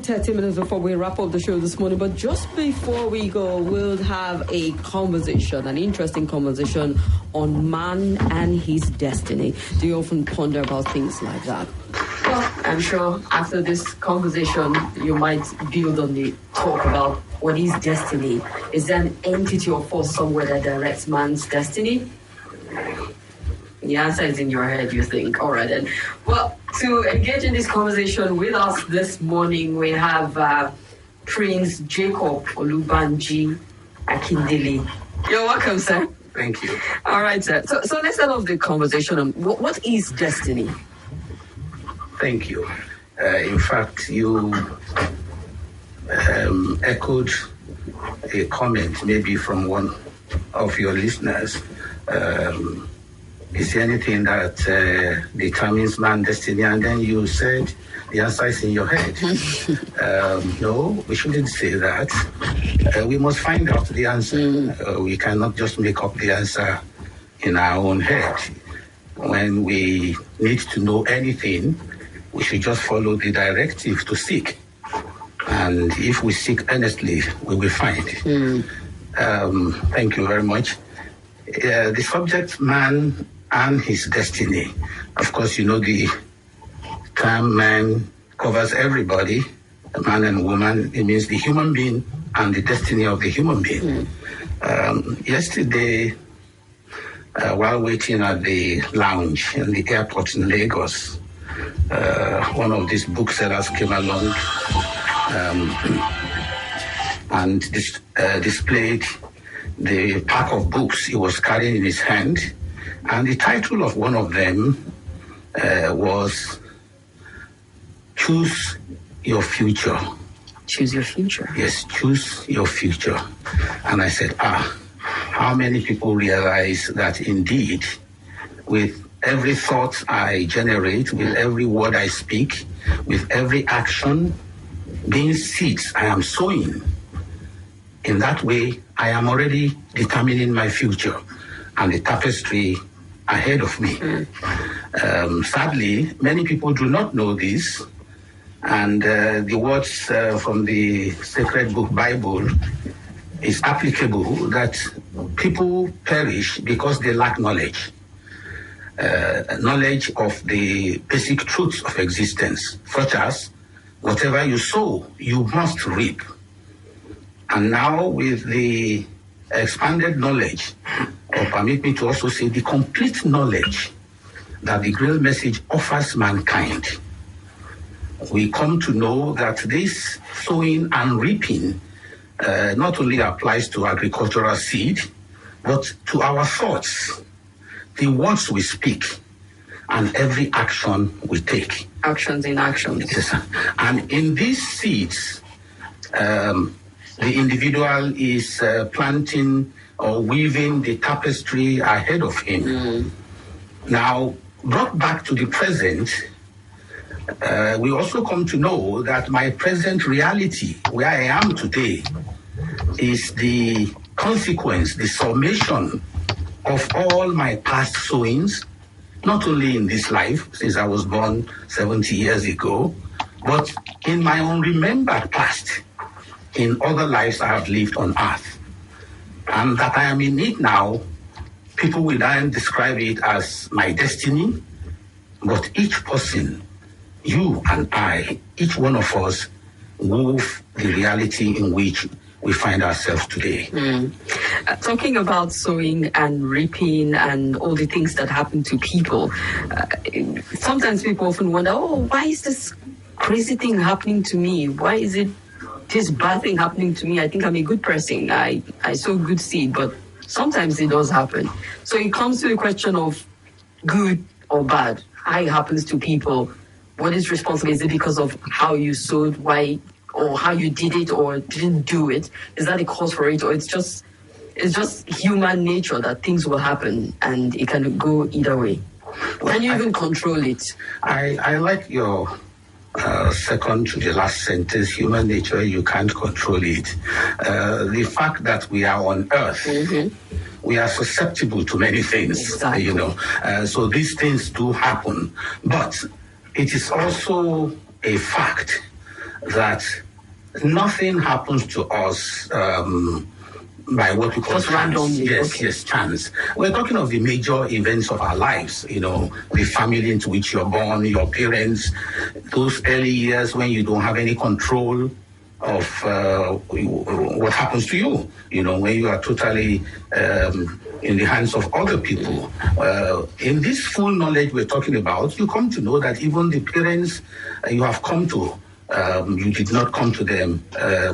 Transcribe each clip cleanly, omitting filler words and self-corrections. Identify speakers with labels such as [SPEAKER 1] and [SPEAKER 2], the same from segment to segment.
[SPEAKER 1] 30 minutes before we wrap up the show this morning, but just before we go, we'll have a conversation, an interesting conversation on man and his destiny. Do you often ponder about things like that? Well, I'm sure after this conversation, you might build on the talk about what is destiny. Is there an entity or force somewhere that directs man's destiny? The answer is in your head, you think. All right, then. Well, to engage in this conversation with us this morning, we have Prince Jacob Olubanji Akindele. You're welcome, sir.
[SPEAKER 2] Thank you.
[SPEAKER 1] All right, sir. So let's start off the conversation on what is destiny?
[SPEAKER 2] Thank you. In fact, you echoed a comment maybe from one of your listeners. Is there anything that determines man's destiny? And then you said the answer is in your head. No, we shouldn't say that. We must find out the answer. We cannot just make up the answer in our own head. When we need to know anything, we should just follow the directive to seek. And if we seek earnestly, we will find. Thank you very much. The subject, man and his destiny. Of course, you know the term man covers everybody, a man and woman. It means the human being and the destiny of the human being. Yesterday, while waiting at the lounge in the airport in Lagos, one of these booksellers came along and displayed the pack of books he was carrying in his hand. And the title of one of them was Choose Your Future.
[SPEAKER 1] Choose your future.
[SPEAKER 2] Yes, choose your future. And I said, how many people realize that indeed with every thought I generate, with every word I speak, with every action, being seeds I am sowing. In that way, I am already determining my future and the tapestry ahead of me. Sadly, many people do not know this, and the words from the sacred book Bible is applicable, that people perish because they lack knowledge. Knowledge of the basic truths of existence, such as whatever you sow, you must reap. And now with the expanded knowledge, or permit me to also say the complete knowledge that the Grail Message offers mankind, we come to know that this sowing and reaping not only applies to agricultural seed, but to our thoughts, the words we speak, and every action we take.
[SPEAKER 1] Actions in actions.
[SPEAKER 2] Yes, and in these seeds, the individual is planting or weaving the tapestry ahead of him. Now, brought back to the present, we also come to know that my present reality, where I am today, is the consequence, the summation of all my past sowings, not only in this life, since I was born 70 years ago, but in my own remembered past, in other lives I have lived on earth. And that I am in it now, people will then describe it as my destiny, but each person, you and I, each one of us, wove the reality in which we find ourselves today.
[SPEAKER 1] Talking about sowing and reaping and all the things that happen to people, sometimes people often wonder, why is this crazy thing happening to me? Why is it this bad thing happening to me? I think I'm a good person. I sow good seed, but sometimes it does happen. So it comes to the question of good or bad. How it happens to people. What is responsible? Is it because of how you sowed, why, or how you did it or didn't do it? Is that a cause for it, or it's just human nature that things will happen and it can go either way? Can you even control it?
[SPEAKER 2] I like your second to the last sentence, human nature, you can't control it. The fact that we are on earth, we are susceptible to many things,
[SPEAKER 1] exactly.
[SPEAKER 2] So these things do happen. But it is also a fact that nothing happens to us by what we call
[SPEAKER 1] just randomly.
[SPEAKER 2] Yes, chance. We're talking of the major events of our lives, the family into which you're born, your parents, those early years when you don't have any control of what happens to you, when you are totally in the hands of other people. In this full knowledge we're talking about, you come to know that even the parents you have come to, you did not come to them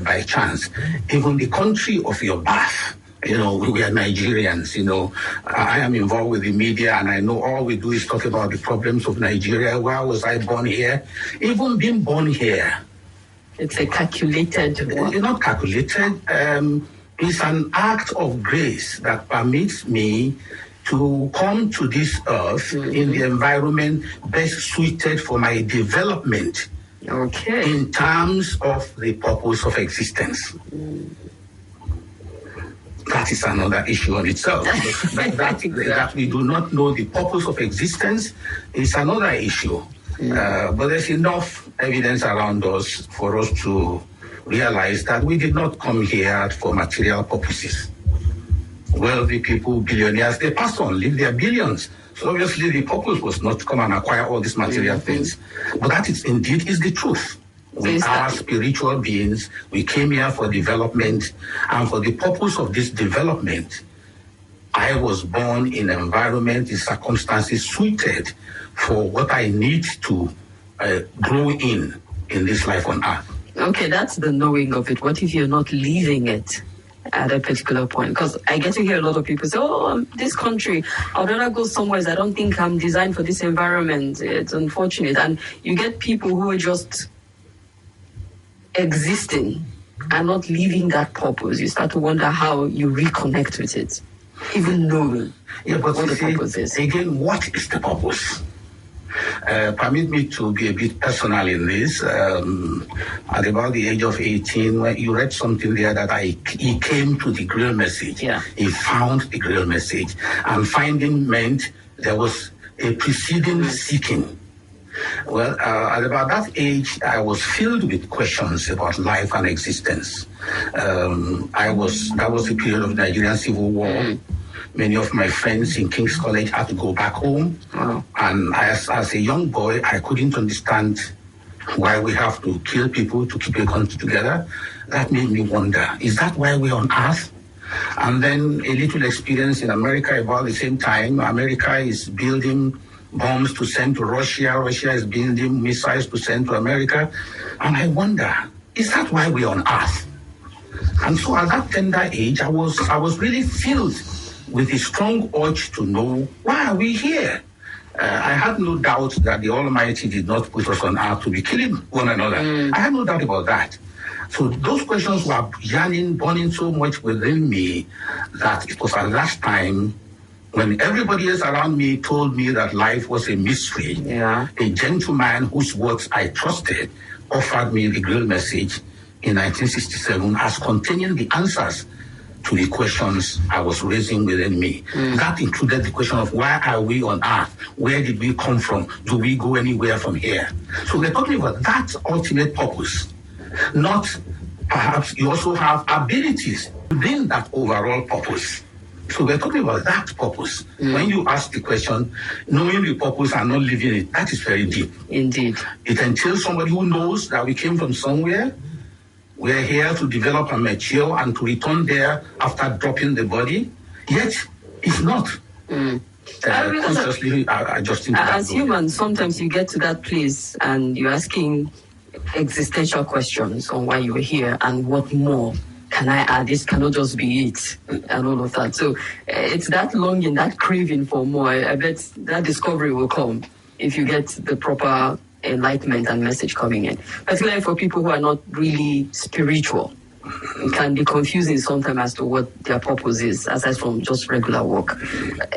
[SPEAKER 2] by chance. Even the country of your birth, we are Nigerians, I am involved with the media and I know all we do is talk about the problems of Nigeria. Why was I born here? Even being born here,
[SPEAKER 1] it's a calculated one.
[SPEAKER 2] It's not calculated. It's an act of grace that permits me to come to this earth in the environment best suited for my development.
[SPEAKER 1] Okay.
[SPEAKER 2] In terms of the purpose of existence. That is another issue on itself. that we do not know the purpose of existence is another issue. But there's enough evidence around us for us to realize that we did not come here for material purposes. Wealthy people, billionaires, they pass on, live their billions. So obviously the purpose was not to come and acquire all these material things. But that is indeed is the truth. We are spiritual beings. We came here for development. And for the purpose of this development, I was born in an environment, in circumstances suited for what I need to grow in this life on earth.
[SPEAKER 1] Okay, that's the knowing of it. What if you're not living it at a particular point? Because I get to hear a lot of people say, this country, I'd rather go somewhere. I don't think I'm designed for this environment. It's unfortunate. And you get people who are just existing and not living that purpose. You start to wonder how you reconnect with it, even knowing
[SPEAKER 2] but
[SPEAKER 1] what the purpose is.
[SPEAKER 2] Again, what is the purpose? Permit me to be a bit personal in this. At about the age of 18, when you read something there that he came to the Grail Message.
[SPEAKER 1] Yeah.
[SPEAKER 2] He found the Grail Message. And finding meant there was a preceding seeking. Well, at about that age, I was filled with questions about life and existence. That was the period of the Nigerian Civil War. Many of my friends in King's College had to go back home.
[SPEAKER 1] Wow.
[SPEAKER 2] And as a young boy, I couldn't understand why we have to kill people to keep a country together. That made me wonder, is that why we're on earth? And then a little experience in America about the same time. America is building bombs to send to Russia. Russia is building missiles to send to America. And I wonder, is that why we're on earth? And so at that tender age, I was really filled with a strong urge to know, why are we here? I had no doubt that the Almighty did not put us on earth to be killing one another. I had no doubt about that. So those questions were burning so much within me that it was at last time when everybody else around me told me that life was a mystery.
[SPEAKER 1] Yeah.
[SPEAKER 2] A gentleman whose words I trusted offered me the Grail Message in 1967 as containing the answers to the questions I was raising within me. That included the question of why are we on earth? Where did we come from? Do we go anywhere from here? So we're talking about that ultimate purpose. Not perhaps you also have abilities within that overall purpose. So we're talking about that purpose. When you ask the question, knowing the purpose and not living it, that is very deep.
[SPEAKER 1] Indeed.
[SPEAKER 2] It entails somebody who knows that we came from somewhere. We're here to develop and mature and to return there after dropping the body. Yet, it's not consciously adjusting to that.
[SPEAKER 1] As humans, sometimes you get to that place and you're asking existential questions on why you were here and what more can I add? This cannot just be it and all of that. So it's that longing, that craving for more. I bet that discovery will come if you get the proper enlightenment and message coming in, particularly for people who are not really spiritual. It can be confusing sometimes as to what their purpose is, aside from just regular work.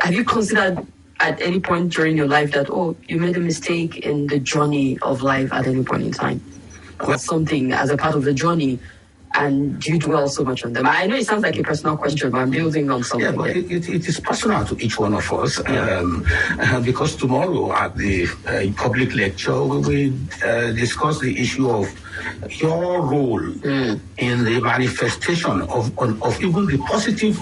[SPEAKER 1] Have you considered at any point during your life that, you made a mistake in the journey of life at any point in time? Or something as a part of the journey and you dwell so much on them? I know it sounds like a personal question, but I'm building on something.
[SPEAKER 2] Yeah, but it is personal to each one of us, because tomorrow at the public lecture we will discuss the issue of your role in the manifestation of even the positive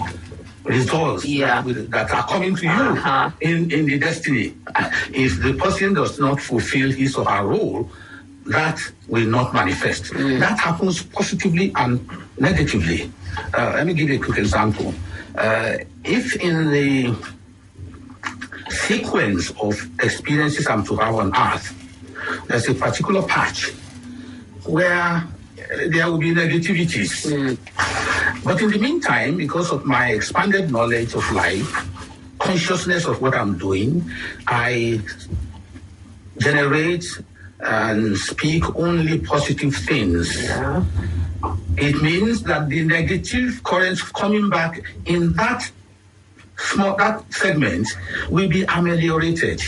[SPEAKER 2] results that are coming to you in the destiny. If the person does not fulfill his or her role, that will not manifest. That happens positively and negatively. Let me give you a quick example. If in the sequence of experiences I'm to have on earth, there's a particular patch where there will be negativities. But in the meantime, because of my expanded knowledge of life, consciousness of what I'm doing, I generate and speak only positive things. Yeah. It means that the negative currents coming back in that segment will be ameliorated.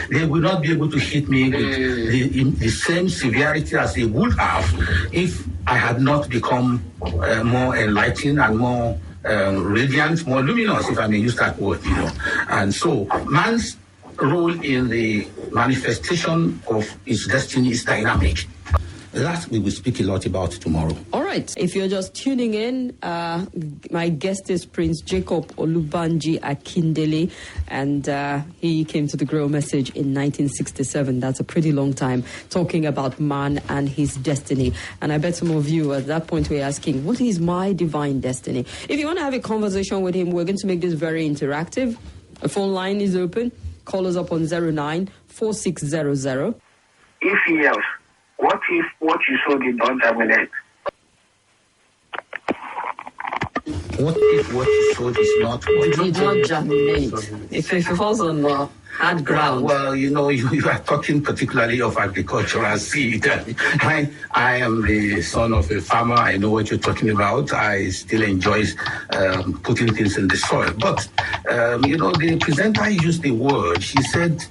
[SPEAKER 2] They will not be able to hit me with the same severity as they would have if I had not become more enlightened and more radiant, more luminous, if I may use that word, And so man's role in the manifestation of his destiny is dynamic. That we will speak a lot about tomorrow.
[SPEAKER 1] All right. If you're just tuning in, my guest is Prince Jacob Olubanji Akindele, and he came to the Grail Message in 1967. That's a pretty long time, talking about man and his destiny. And I bet some of you at that point were asking, what is my divine destiny? If you want to have a conversation with him, we're going to make this very interactive. A phone line is open. Call us up on 09-4600.
[SPEAKER 3] If yes, what if what you sow did not germinate?
[SPEAKER 2] What if what you sowed is not what
[SPEAKER 1] did not germinate? If it falls on hard ground.
[SPEAKER 2] Well, you are talking particularly of agricultural seed. I am the son of a farmer. I know what you're talking about. I still enjoy putting things in the soil. But, the presenter used the word. She said,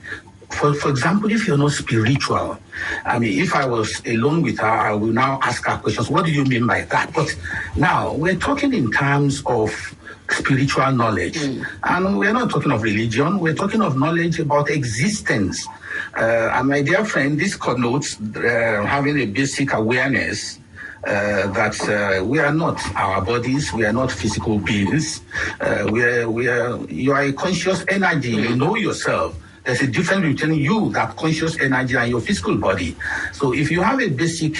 [SPEAKER 2] for example, if you're not spiritual, if I was alone with her, I will now ask her questions. What do you mean by that? But now we're talking in terms of spiritual knowledge. And we're not talking of religion. We're talking of knowledge about existence. And my dear friend, this connotes having a basic awareness that we are not our bodies, we are not physical beings. You are a conscious energy. You know yourself. There's a difference between you, that conscious energy, and your physical body. So if you have a basic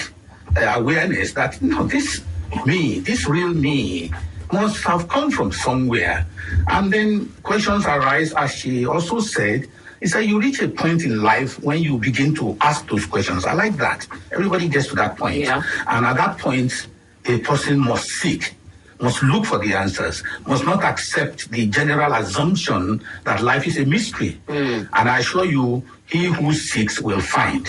[SPEAKER 2] awareness that, this me, this real me, must have come from somewhere. And then questions arise, as she also said, is that you reach a point in life when you begin to ask those questions. I like that. Everybody gets to that point. Yeah. And at that point, a person must seek, must look for the answers, must not accept the general assumption that life is a mystery. And I assure you, he who seeks will find.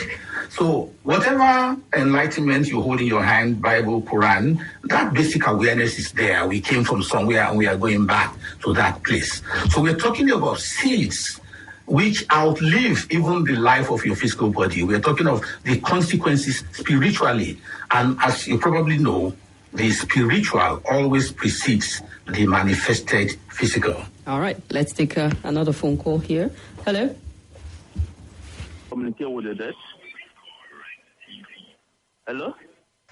[SPEAKER 2] So whatever enlightenment you hold in your hand, Bible, Quran, that basic awareness is there. We came from somewhere and we are going back to that place. So we're talking about seeds which outlive even the life of your physical body. We're talking of the consequences spiritually. And as you probably know, the spiritual always precedes the manifested physical.
[SPEAKER 1] All right, let's take another phone call here. Hello?
[SPEAKER 3] Communicating with the dead. Hello?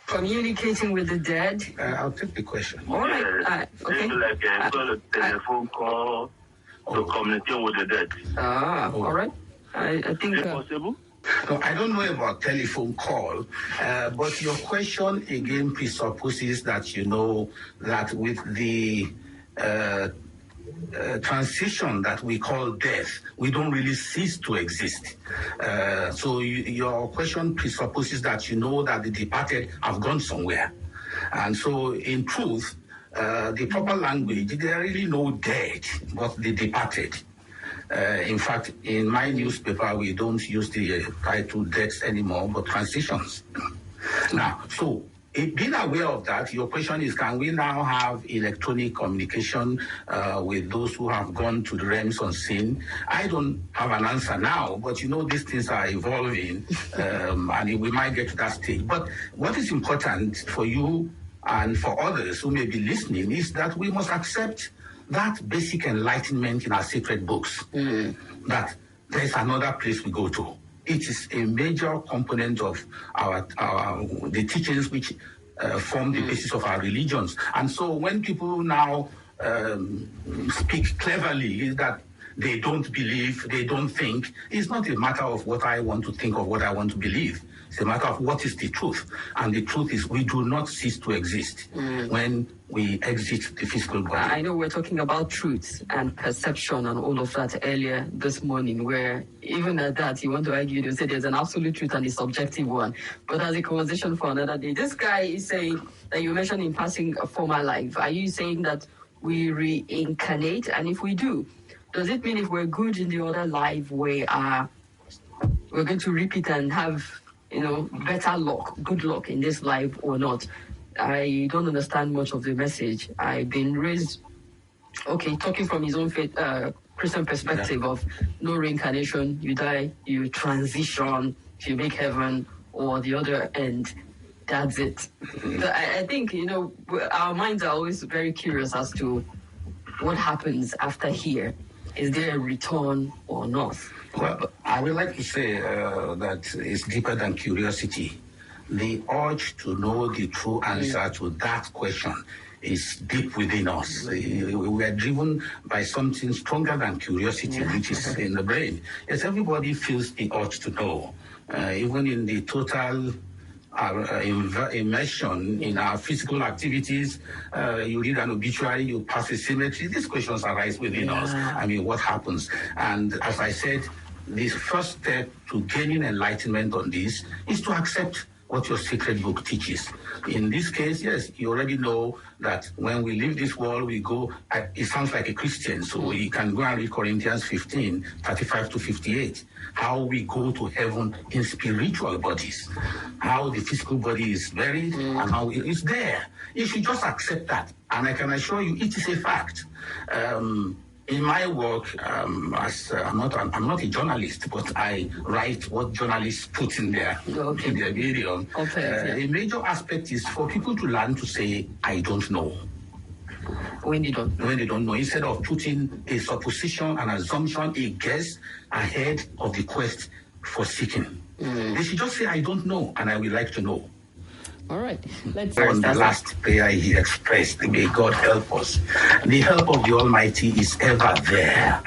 [SPEAKER 1] Communicating with the dead.
[SPEAKER 2] I'll take the question.
[SPEAKER 1] All right. Okay.
[SPEAKER 3] It's like a telephone call to communicate with the dead.
[SPEAKER 1] All right. I think...
[SPEAKER 3] Is it possible?
[SPEAKER 2] No, I don't know about telephone call, but your question again presupposes that you know that with the transition that we call death, we don't really cease to exist. So your question presupposes that you know that the departed have gone somewhere. And so in truth, the proper language, there are really no dead, but the departed. In fact, in my newspaper, we don't use the title deaths anymore, but transitions. Now, so being aware of that, your question is, can we now have electronic communication with those who have gone to the realms unseen? I don't have an answer now, but these things are evolving, and we might get to that stage. But what is important for you and for others who may be listening, is that we must accept that basic enlightenment in our sacred books, that there's another place we go to. It is a major component of the teachings which form the basis of our religions. And so when people now speak cleverly, is that they don't believe, they don't think, it's not a matter of what I want to think or what I want to believe. It's a matter of what is the truth. And the truth is we do not cease to exist when we exit the physical body.
[SPEAKER 1] I know we're talking about truth and perception and all of that earlier this morning, where even at that, you want to argue, you say there's an absolute truth and a subjective one. But that's a conversation for another day. This guy is saying that you mentioned in passing a former life. Are you saying that we reincarnate? And if we do, does it mean if we're good in the other life, we're going to repeat and have, better luck, good luck in this life or not? I don't understand much of the message. I've been raised, talking from his own faith, Christian perspective of no reincarnation. You die, you transition, you make heaven or the other end. That's it. I think, our minds are always very curious as to what happens after here. Is there a return or not?
[SPEAKER 2] Well, I would like to say that it's deeper than curiosity. The urge to know the true answer to that question is deep within us. We are driven by something stronger than curiosity, which is in the brain. Yes, everybody feels the urge to know. Even in the total immersion in our physical activities, you read an obituary, you pass a cemetery, these questions arise within us. I mean, what happens? And as I said, the first step to gaining enlightenment on this is to accept what your sacred book teaches. In this case, yes, you already know that when we leave this world, we go, it sounds like a Christian, so we can go and read Corinthians 15, 35 to 58, how we go to heaven in spiritual bodies, how the physical body is buried, and how it's there. You should just accept that, and I can assure you it is a fact. In my work, I'm not a journalist, but I write what journalists put in their video. A major aspect is for people to learn to say, I don't know.
[SPEAKER 1] When they don't
[SPEAKER 2] know, instead of putting a supposition, an assumption, a guess ahead of the quest for seeking. They should just say, I don't know, and I would like to know.
[SPEAKER 1] All right. Let's
[SPEAKER 2] on the last prayer he expressed, may God help us. The help of the Almighty is ever there.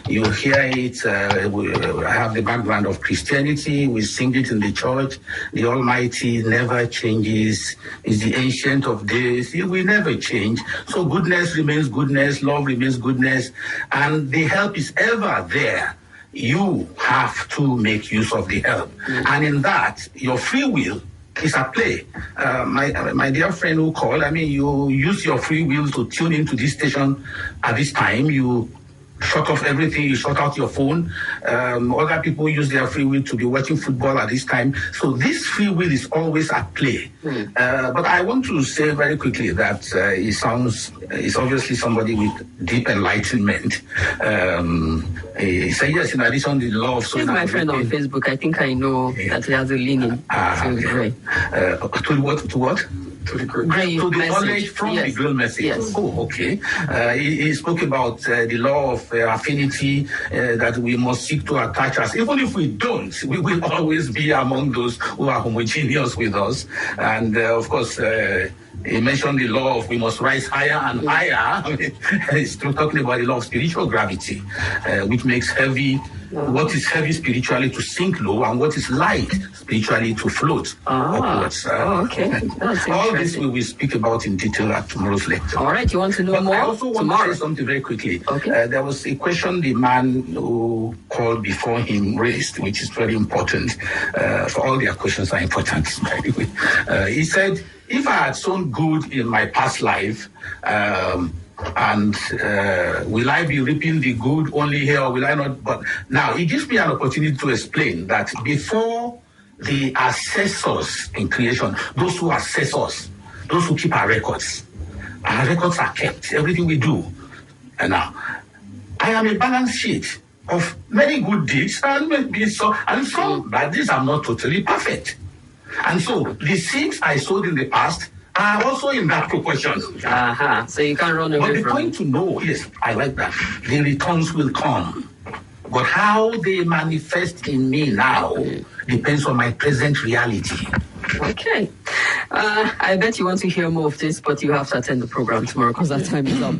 [SPEAKER 2] You hear it. I have the background of Christianity. We sing it in the church. The Almighty never changes. Is the Ancient of Days. He will never change. So goodness remains goodness. Love remains goodness. And the help is ever there. You have to make use of the help. And in that, your free will is at play. My dear friend who called, you use your free will to tune into this station at this time. You shut off everything, you shut out your phone. Other people use their free will to be watching football at this time. So this free will is always at play. But I want to say very quickly that he's obviously somebody with deep enlightenment. He said, yes, in addition to the law of
[SPEAKER 1] He's my friend on Facebook. I think I know that he has a leaning
[SPEAKER 2] to what? To the knowledge from the Grail Message.
[SPEAKER 1] Yes.
[SPEAKER 2] Oh, okay. He spoke about the law of affinity that we must seek to attach us. Even if we don't, we will always be among those who are homogeneous with us. And of course, he mentioned the law of we must rise higher and higher. He's talking about the law of spiritual gravity, which makes what is heavy spiritually to sink low, and what is light spiritually to float upwards.
[SPEAKER 1] Okay.
[SPEAKER 2] All this we will speak about in detail at tomorrow's lecture.
[SPEAKER 1] All right, you want to know more?
[SPEAKER 2] I also want to say something very quickly.
[SPEAKER 1] Okay.
[SPEAKER 2] There was a question the man who called before him raised, which is very important. For all their questions are important, by the way. He said, if I had sown good in my past life, and will I be reaping the good only here, or will I not? But now it gives me an opportunity to explain that before the assessors in creation, those who assess us, those who keep our records are kept, everything we do. And now, I am a balance sheet of many good deeds and maybe some bad deeds. I'm not totally perfect. And so the seeds I sowed in the past are also in that proportion.
[SPEAKER 1] So you can't run away
[SPEAKER 2] but the
[SPEAKER 1] from
[SPEAKER 2] point to know, yes, I like that. The returns will come. But how they manifest in me now depends on my present reality.
[SPEAKER 1] Okay. I bet you want to hear more of this, but you have to attend the program tomorrow because that time is up.